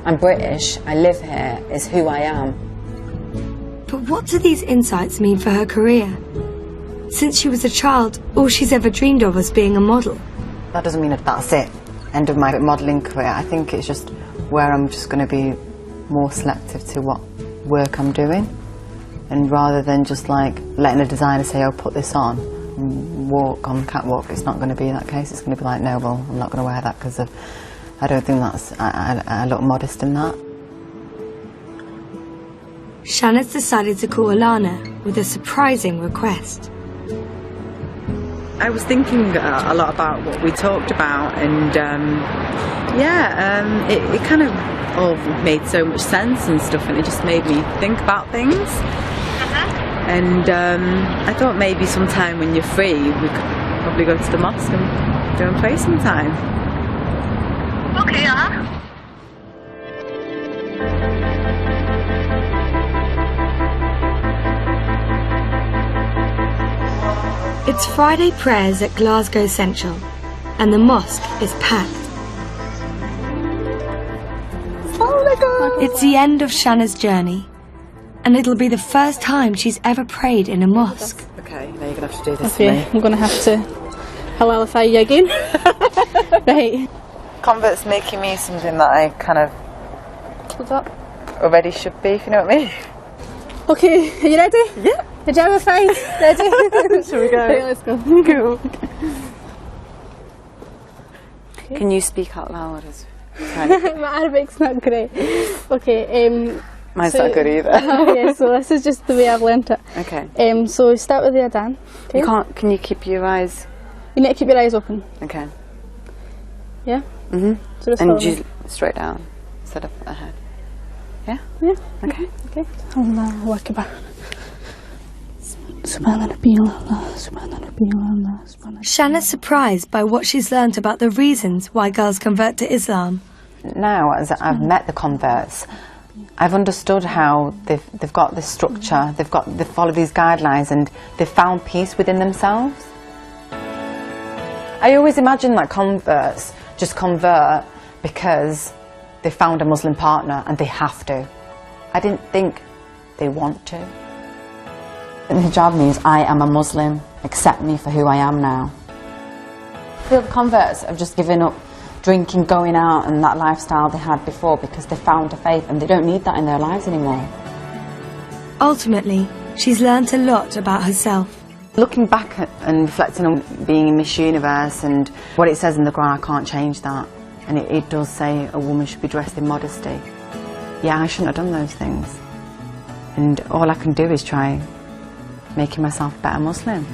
I'm British, I live here, it's who I am. But what do these insights mean for her career? Since she was a child, all she's ever dreamed of was being a model. That doesn't mean that that's it, end of my modelling career. I think it's just where I'm just going to be more selective to what work I'm doing, and rather than just like letting a designer say, "Oh, put this on and walk on the catwalk," it's not going to be that case. It's going to be like, "No, well, I'm not going to wear that because I don't think that's I look modest in that." Shanna's decided to call Alana with a surprising request. I was thinking a lot about what we talked about, and it kind of all made so much sense and stuff, and it just made me think about things. And I thought maybe sometime when you're free we could probably go to the mosque and go and pray sometime. Okay, It's Friday prayers at Glasgow Central, and the mosque is packed. It's the end of Shanna's journey, and it'll be the first time she's ever prayed in a mosque. Okay, now you're going to have to do this Okay, for me. I'm going to have to halalify you again. Right. Convert's making me something that I kind of What's up? already should be, if you know what I mean. Okay, are you ready? Yeah. Hijabify, ready? Shall we go? Right, let's go. Cool. Can you speak out loud? My Arabic's not great. Okay, Mine's so, not good either. Yeah, so this is just the way I've learnt it. Okay. So we start with the adhan. Okay? You can't, can you keep your eyes? You need to keep your eyes open. Okay. Yeah? Mhm. So just And follow you me. straight down instead of ahead. Yeah? Yeah. Okay. Okay. Allahu Akbar. Subhanallah, subhanallah, subhanallah. Shanna's surprised by what she's learnt about the reasons why girls convert to Islam. Now, as I've met the converts, I've understood how they've got this structure, they follow these guidelines, and they've found peace within themselves. I always imagine that converts just convert because they found a Muslim partner and they have to. I didn't think they want to. And hijab means I am a Muslim, accept me for who I am now. I feel the converts have just given up drinking, going out and that lifestyle they had before because they found a faith and they don't need that in their lives anymore. Ultimately, she's learnt a lot about herself. Looking back and reflecting on being in Miss Universe and what it says in the Quran, I can't change that. And it does say a woman should be dressed in modesty. Yeah, I shouldn't have done those things. And all I can do is try making myself a better Muslim.